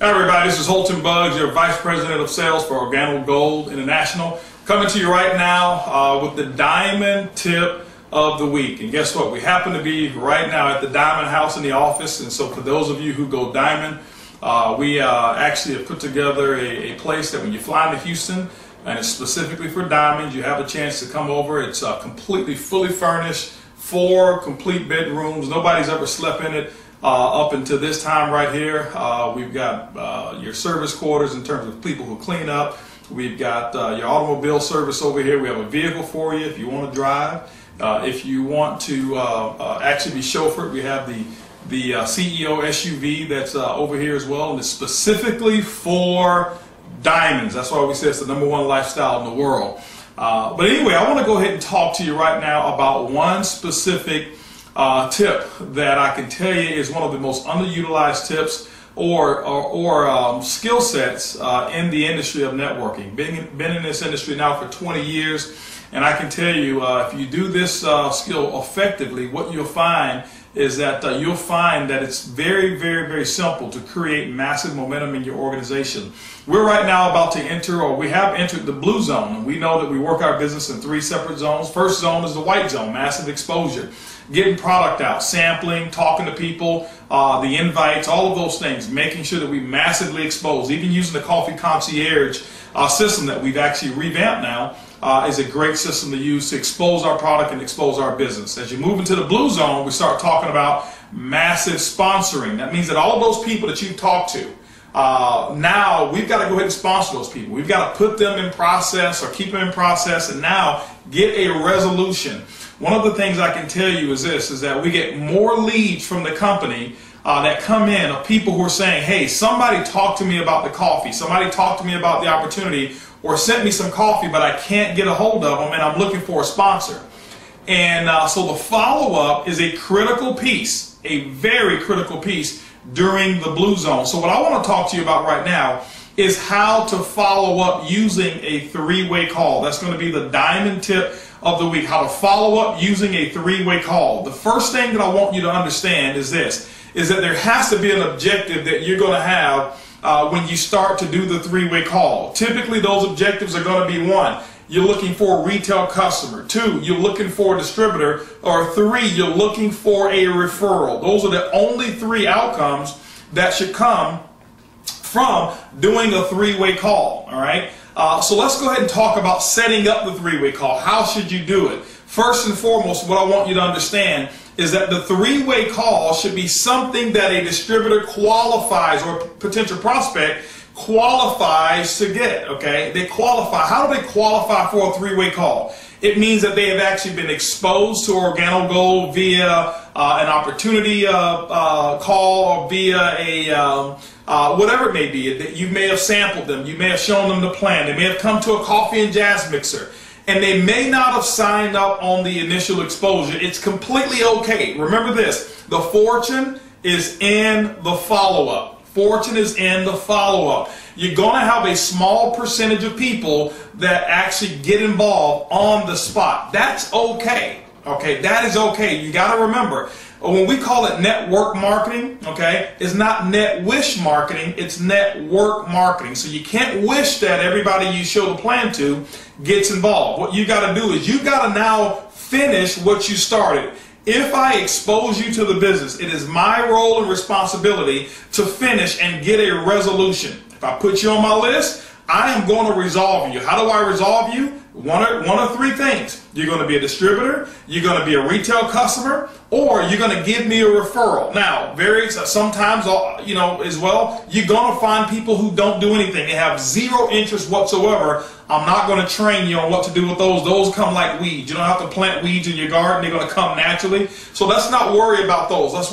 Hi everybody, this is Holton Buggs, your Vice President of Sales for Organo Gold International, coming to you right now with the Diamond Tip of the Week. And guess what? We happen to be right now at the Diamond House in the office, and so for those of you who go Diamond, we actually have put together a place that when you fly into Houston, and it's specifically for diamonds, you have a chance to come over. It's completely fully furnished, 4 complete bedrooms. Nobody's ever slept in it up until this time right here. We've got your service quarters in terms of people who clean up. We've got your automobile service over here. We have a vehicle for you if you want to drive. If you want to actually be chauffeured, we have the CEO SUV that's over here as well, and it's specifically for diamonds. That's why we say it's the #1 lifestyle in the world. But anyway, I want to go ahead and talk to you right now about one specific tip that I can tell you is one of the most underutilized tips or skill sets in the industry of networking. Been in this industry now for 20 years, and I can tell you if you do this skill effectively, what you'll find is that you'll find that it's very simple to create massive momentum in your organization. We're right now about to enter, or we have entered, the blue zone, and we know that we work our business in 3 separate zones. First zone is the white zone, massive exposure, getting product out, sampling, talking to people, the invites, all of those things, making sure that we massively expose. Even using the Coffee Concierge system that we've actually revamped now is a great system to use to expose our product and expose our business. As you move into the blue zone, we start talking about massive sponsoring. That means that all of those people that you've talked to, now we've got to go ahead and sponsor those people. We've got to put them in process or keep them in process and now get a resolution. One of the things I can tell you is this, is that we get more leads from the company that come in of people who are saying, hey, somebody talked to me about the coffee, somebody talked to me about the opportunity, or sent me some coffee, but I can't get a hold of them and I'm looking for a sponsor. And so the follow-up is a critical piece, a very critical piece during the blue zone. So what I want to talk to you about right now is how to follow up using a 3-way call. That's going to be the diamond tip of the week, how to follow up using a 3-way call. The first thing that I want you to understand is this, is that there has to be an objective that you're going to have when you start to do the 3-way call. Typically those objectives are going to be 1, you're looking for a retail customer, 2, you're looking for a distributor, or 3, you're looking for a referral. Those are the only 3 outcomes that should come from doing a 3-way call. All right. So let's go ahead and talk about setting up the 3-way call. How should you do it? First and foremost, what I want you to understand is that the 3-way call should be something that a distributor qualifies, or potential prospect qualifies to get. Okay, they qualify. How do they qualify for a 3-way call? It means that they have actually been exposed to Organo Gold via an opportunity call, or via a whatever it may be. That you may have sampled them, you may have shown them the plan, they may have come to a coffee and jazz mixer, and they may not have signed up on the initial exposure. It's completely okay. Remember this, the fortune is in the follow-up. Fortune is in the follow-up. You're going to have a small percentage of people that actually get involved on the spot. That's okay. Okay, that is okay. You got to remember, when we call it network marketing, okay, it's not net wish marketing, it's network marketing. So you can't wish that everybody you show the plan to gets involved. What you got to do is you got to now finish what you started. If I expose you to the business, it is my role and responsibility to finish and get a resolution. If I put you on my list, I am going to resolve you. How do I resolve you? One of 3 things. You're going to be a distributor, you're going to be a retail customer, or you're going to give me a referral. Now, sometimes, you know, as well, you're going to find people who don't do anything. They have 0 interest whatsoever. I'm not going to train you on what to do with those. Those come like weeds. You don't have to plant weeds in your garden. They're going to come naturally. So let's not worry about those. Let's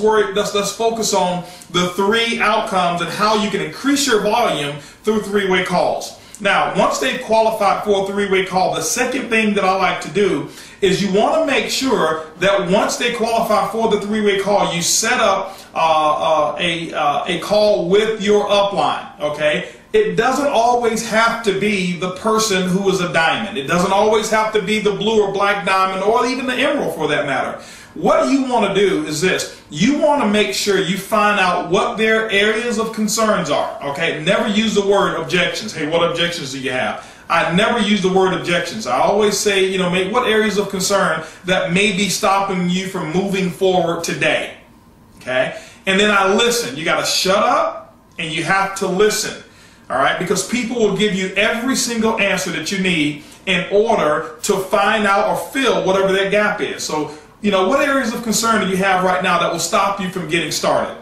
focus on the 3 outcomes and how you can increase your volume through 3-way calls. Now, once they've qualified for a 3-way call, the second thing that I like to do is you want to make sure that once they qualify for the 3-way call, you set up a call with your upline. Okay, it doesn't always have to be the person who is a diamond. It doesn't always have to be the blue or black diamond, or even the emerald for that matter. What you want to do is this. You want to make sure you find out what their areas of concerns are. Okay, never use the word objections. Hey, what objections do you have? I never use the word objections. I always say, you know, what areas of concern that may be stopping you from moving forward today. Okay, and then I listen. You got to shut up and you have to listen. All right, because people will give you every single answer that you need in order to find out or fill whatever that gap is. So, you know, what areas of concern do you have right now that will stop you from getting started?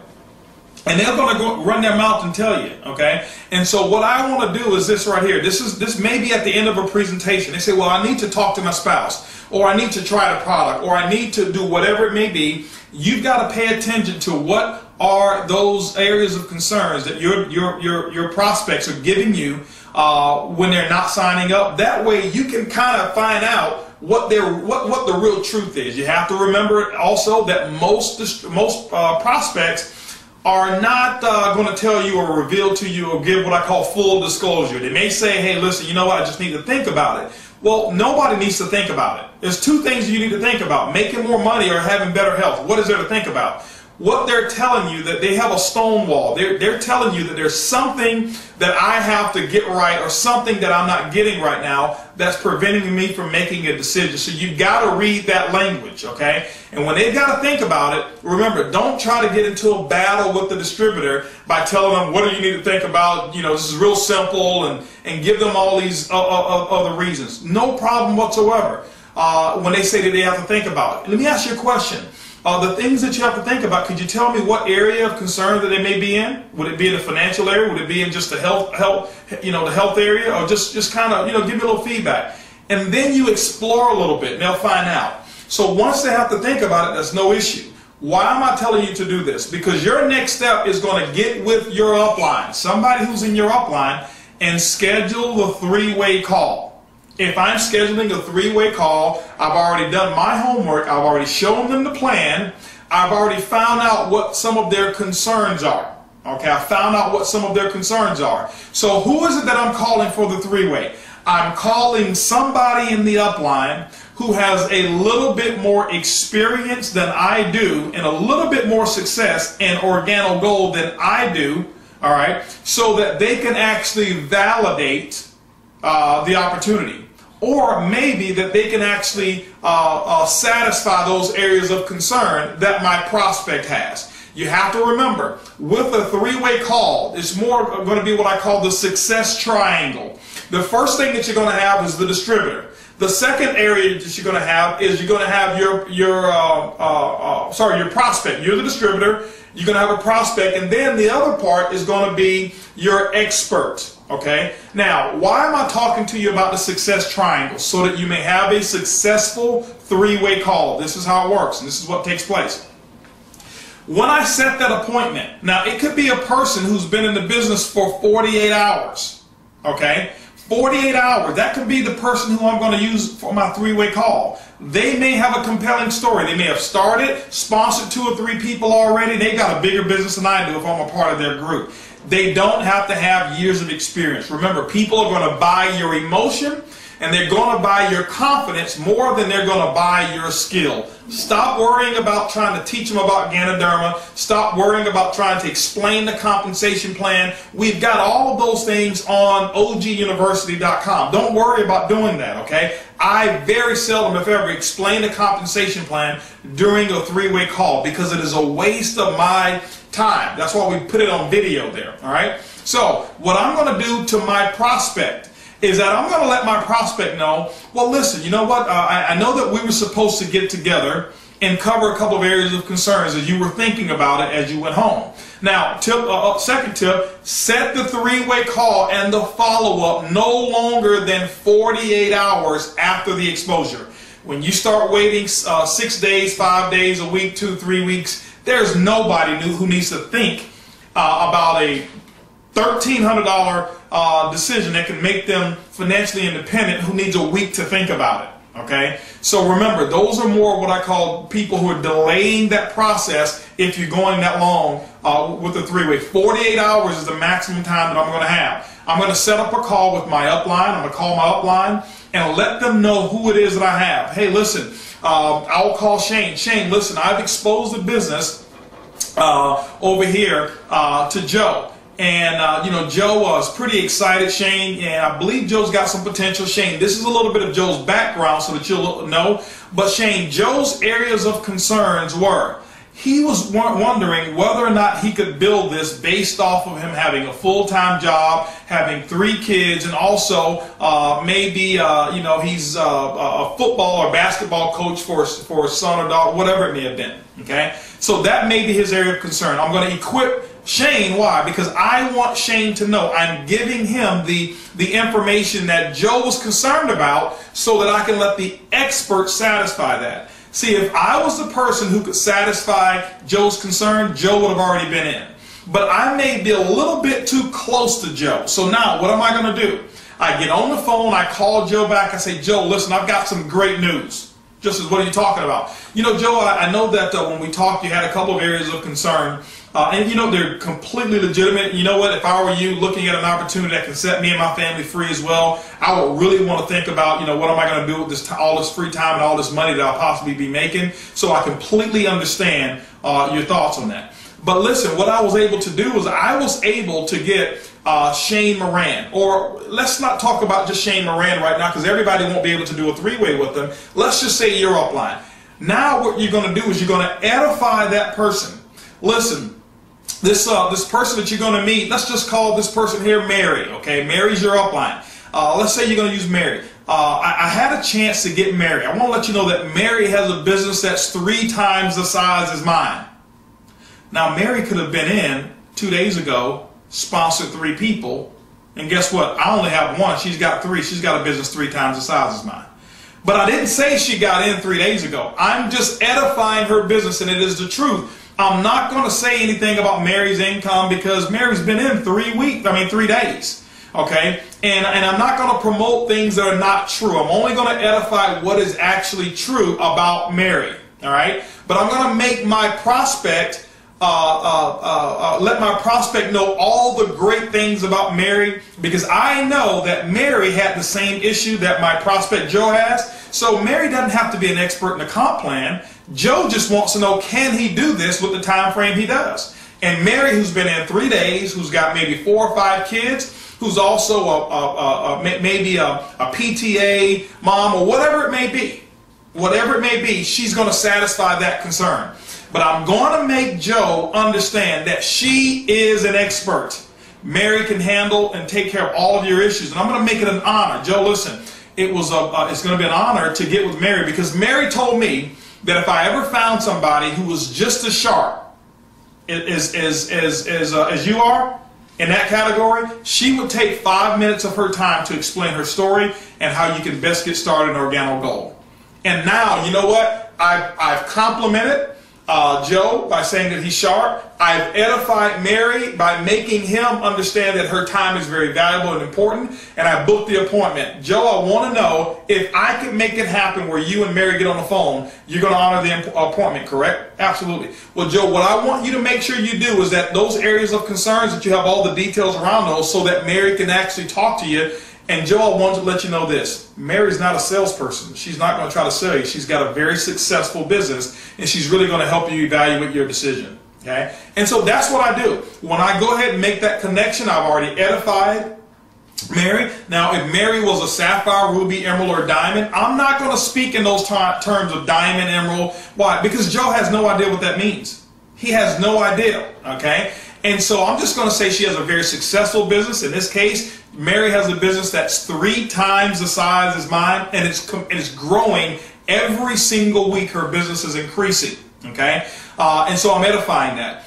And they're going to go run their mouth and tell you, okay? And so what I want to do is this right here. This may be at the end of a presentation. They say, well, I need to talk to my spouse, or I need to try the product, or I need to do whatever it may be. You've got to pay attention to what are those areas of concerns that your prospects are giving you when they're not signing up. That way you can kind of find out what the real truth is. You have to remember also that most prospects are not going to tell you or reveal to you or give what I call full disclosure. They may say, hey, listen, you know what, I just need to think about it. Well, nobody needs to think about it. There's two things you need to think about: making more money or having better health. What is there to think about? What they're telling you, that they have a stone wall. They're telling you that there's something that I have to get right, or something that I'm not getting right now that's preventing me from making a decision. So you've got to read that language, okay? And when they've got to think about it, remember, don't try to get into a battle with the distributor by telling them, what do you need to think about? You know, this is real simple, and give them all these other reasons. No problem whatsoever when they say that they have to think about it. Let me ask you a question. The things that you have to think about, could you tell me what area of concern that they may be in? Would it be in the financial area? Would it be in just the health area? Or just kind of, give me a little feedback. And then you explore a little bit and they'll find out. So once they have to think about it, that's no issue. Why am I telling you to do this? Because your next step is going to get with your upline, somebody who's in your upline, and schedule the three-way call. If I'm scheduling a three-way call, I've already done my homework, I've already shown them the plan, I've already found out what some of their concerns are. Okay, I found out what some of their concerns are. So who is it that I'm calling for the three-way? I'm calling somebody in the upline who has a little bit more experience than I do, and a little bit more success in Organo Gold than I do, all right, so that they can actually validate the opportunity. Or maybe that they can actually satisfy those areas of concern that my prospect has. You have to remember, with a three-way call, it's more going to be what I call the success triangle. The first thing that you're going to have is the distributor. The second area that you're going to have is you're going to have your prospect. You're the distributor. You're going to have a prospect, and then the other part is going to be your expert. Okay, now why am I talking to you about the success triangle? So that you may have a successful three-way call. This is how it works, and this is what takes place. When I set that appointment, now it could be a person who's been in the business for 48 hours. Okay, 48 hours. That could be the person who I'm going to use for my three-way call. They may have a compelling story. They may have started, sponsored 2 or 3 people already. They've got a bigger business than I do if I'm a part of their group. They don't have to have years of experience. Remember, people are going to buy your emotion, and they're going to buy your confidence more than they're going to buy your skill. Stop worrying about trying to teach them about Ganoderma. Stop worrying about trying to explain the compensation plan. We've got all of those things on oguniversity.com. Don't worry about doing that, okay? I very seldom, if ever, explain the compensation plan during a three-way call because it is a waste of my time. That's why we put it on video there, all right? So what I'm going to do to my prospect is that I'm going to let my prospect know, well, listen, you know what? I know that we were supposed to get together and cover a couple of areas of concerns as you were thinking about it as you went home. Now, second tip, set the three-way call and the follow-up no longer than 48 hours after the exposure. When you start waiting 6 days, 5 days, a week, 2, 3 weeks, there's nobody who needs to think about a $1,300 decision that can make them financially independent who needs a week to think about it. Okay? So remember, those are more what I call people who are delaying that process if you're going that long with the three-way. 48 hours is the maximum time that I'm going to have. I'm going to set up a call with my upline. I'm going to call my upline, and let them know who it is that I have. Hey, listen, I'll call Shane. Shane, listen, I've exposed the business over here to Joe. And, you know, Joe was pretty excited, Shane, and I believe Joe's got some potential. Shane, this is a little bit of Joe's background so that you'll know. But, Shane, Joe's areas of concerns were, he was wondering whether or not he could build this based off of him having a full-time job, having 3 kids, and also maybe, you know, he's a football or basketball coach for a son or daughter, whatever it may have been, okay? So that may be his area of concern. I'm going to equip Shane. Why? Because I want Shane to know I'm giving him the information that Joe was concerned about so that I can let the expert satisfy that. See, if I was the person who could satisfy Joe's concern, Joe would have already been in. But I may be a little bit too close to Joe. So now, what am I going to do? I get on the phone, I call Joe back, I say, Joe, listen, I've got some great news. Just as, what are you talking about? You know, Joe, I know that when we talked, you had a couple of areas of concern. And, you know, they're completely legitimate. You know what? If I were you looking at an opportunity that can set me and my family free as well, I would really want to think about, you know, what am I going to do with this, all this free time and all this money that I'll possibly be making? So I completely understand your thoughts on that. But listen, what I was able to do was I was able to get Shane Moran, or let's not talk about just Shane Moran right now because everybody won't be able to do a 3-way with them. Let's just say your upline. Now what you're going to do is you're going to edify that person. Listen, this person that you're going to meet, let's just call this person here Mary, okay? Mary's your upline. Let's say you're going to use Mary. I had a chance to get Mary. I want to let you know that Mary has a business that's 3 times the size as mine. Now, Mary could have been in 2 days ago, sponsored 3 people, and guess what? I only have 1. She's got 3. She's got a business 3 times the size as mine. But I didn't say she got in 3 days ago. I'm just edifying her business, and it is the truth. I'm not going to say anything about Mary's income because Mary's been in 3 days. Okay? And I'm not going to promote things that are not true. I'm only going to edify what is actually true about Mary. All right? But I'm going to make my prospect, let my prospect know all the great things about Mary because I know that Mary had the same issue that my prospect Joe has. So Mary doesn't have to be an expert in the comp plan. Joe just wants to know, can he do this with the time frame he does? And Mary, who's been in 3 days, who's got maybe 4 or 5 kids, who's also maybe a PTA mom or whatever it may be, she's going to satisfy that concern. But I'm going to make Joe understand that she is an expert. Mary can handle and take care of all of your issues. And I'm going to make it an honor. Joe, listen, it's going to be an honor to get with Mary because Mary told me that if I ever found somebody who was just as sharp as you are in that category, she would take 5 minutes of her time to explain her story and how you can best get started in Organo Gold. And now, you know what? I've complimented Joe by saying that he's sharp. I've edified Mary by making him understand that her time is very valuable and important, and I booked the appointment. Joe, I want to know if I can make it happen where you and Mary get on the phone, you're going to honor the appointment, correct? Absolutely. Well, Joe, what I want you to make sure you do is that those areas of concerns, that you have all the details around those so that Mary can actually talk to you. And Joe, I want to let you know this. Mary's not a salesperson. She's not going to try to sell you. She's got a very successful business, and she's really going to help you evaluate your decision. Okay? And so that's what I do. When I go ahead and make that connection, I've already edified Mary. Now, if Mary was a sapphire, ruby, emerald, or diamond, I'm not going to speak in those terms of diamond, emerald. Why? Because Joe has no idea what that means. He has no idea. Okay? And so I'm just going to say she has a very successful business. In this case, Mary has a business that's 3 times the size as mine, and it's growing every single week. Her business is increasing. Okay? And so I'm edifying that.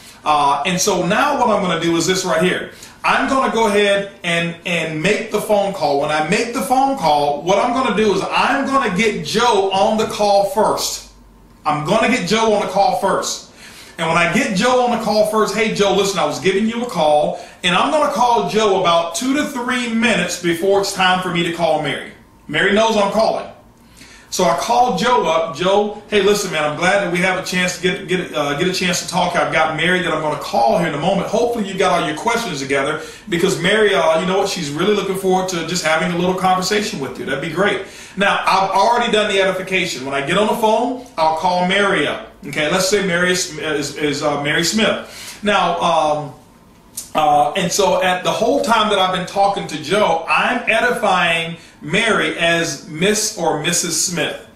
And so now what I'm going to do is this right here. I'm going to go ahead and make the phone call. When I make the phone call, what I'm going to do is I'm going to get Joe on the call first. I'm going to get Joe on the call first. And when I get Joe on the call first, hey, Joe, listen, I was giving you a call, and I'm going to call Joe about 2 to 3 minutes before it's time for me to call Mary. Mary knows I'm calling. So I called Joe up. Joe, hey, listen, man, I'm glad that we have a chance to get a chance to talk. I've got Mary that I'm going to call here in a moment. Hopefully you got all your questions together, because Mary, you know what, she's really looking forward to just having a little conversation with you. That'd be great. Now, I've already done the edification. When I get on the phone, I'll call Mary up. Okay, let's say Mary is Mary Smith. Now, and so at the whole time that I've been talking to Joe, I'm edifying Mary as Miss or Mrs. Smith.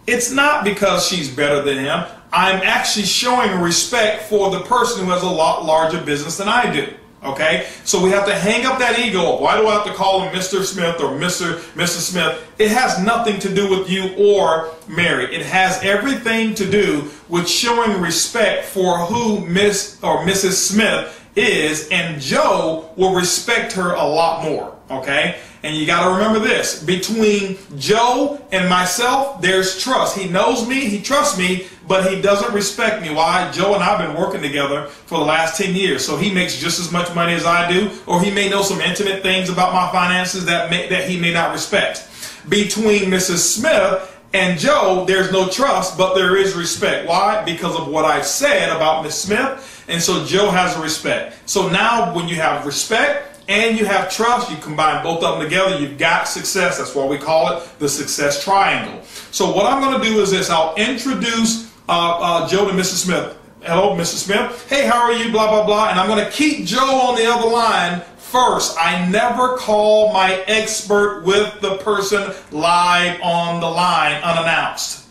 It's not because she's better than him. I'm actually showing respect for the person who has a lot larger business than I do. Okay? So we have to hang up that ego. Why do I have to call him Mr. Smith or Mrs. Smith? It has nothing to do with you or Mary. It has everything to do with showing respect for who Miss or Mrs. Smith is, and Joe will respect her a lot more. Okay? And you got to remember this, between Joe and myself, there's trust. He knows me, he trusts me, but he doesn't respect me. Why? Joe and I have been working together for the last 10 years, so he makes just as much money as I do, or he may know some intimate things about my finances that he may not respect. Between Mrs. Smith and Joe, there's no trust, but there is respect. Why? Because of what I've said about Miss Smith, and so Joe has a respect. So now when you have respect and you have trust, you combine both of them together, you've got success. That's why we call it the success triangle. So what I'm going to do is this. I'll introduce Joe to Mrs. Smith. Hello, Mrs. Smith. Hey, how are you? Blah, blah, blah. And I'm going to keep Joe on the other line first. I never call my expert with the person live on the line unannounced.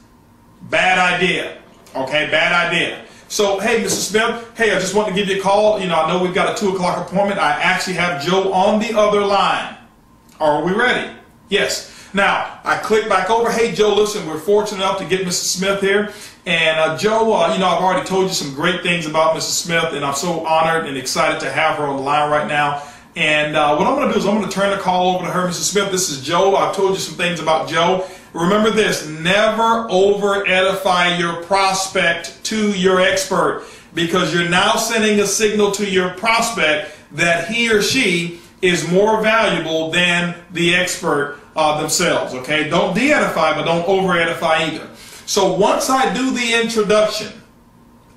Bad idea. Okay, bad idea. So, hey, Mrs. Smith, hey, I just want to give you a call. You know, I know we've got a 2 o'clock appointment. I actually have Joe on the other line. Are we ready? Yes. Now, I click back over. Hey, Joe, listen, we're fortunate enough to get Mrs. Smith here. And Joe, you know, I've already told you some great things about Mrs. Smith, and I'm so honored and excited to have her on the line right now. And what I'm going to do is I'm going to turn the call over to her. Mrs. Smith, this is Joe. I've told you some things about Joe. Remember this, never over-edify your prospect to your expert, because you're now sending a signal to your prospect that he or she is more valuable than the expert themselves. Okay, don't de-edify, but don't over-edify either. So once I do the introduction,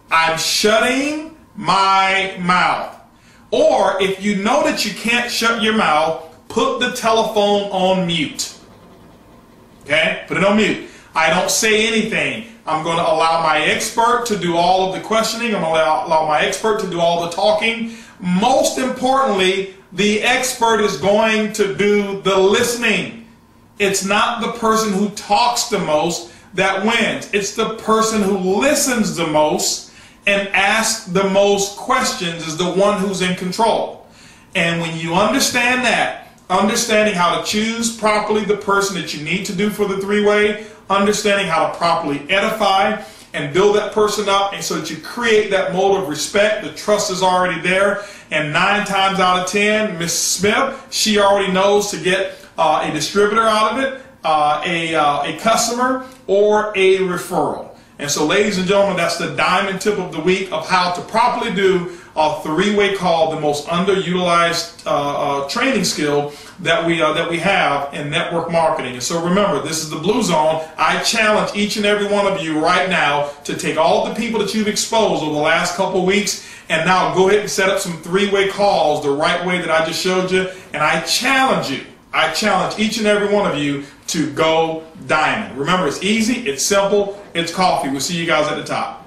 I'm shutting my mouth. Or if you know that you can't shut your mouth, put the telephone on mute. Okay, put it on mute. I don't say anything. I'm going to allow my expert to do all of the questioning. I'm going to allow my expert to do all the talking. Most importantly, the expert is going to do the listening. It's not the person who talks the most that wins. It's the person who listens the most and asks the most questions is the one who's in control. And when you understand that, understanding how to choose properly the person that you need to do for the three-way, understanding how to properly edify and build that person up, and so that you create that mold of respect, the trust is already there, and 9 times out of 10, Miss Smith, she already knows to get a distributor out of it, a customer, or a referral. And so, ladies and gentlemen, that's the diamond tip of the week of how to properly do a three-way call, the most underutilized training skill that we have in network marketing. And so remember, this is the Blue Zone. I challenge each and every one of you right now to take all of the people that you've exposed over the last couple of weeks and now go ahead and set up some three-way calls the right way that I just showed you. And I challenge you. I challenge each and every one of you to go diamond. Remember, it's easy, it's simple, it's coffee. We'll see you guys at the top.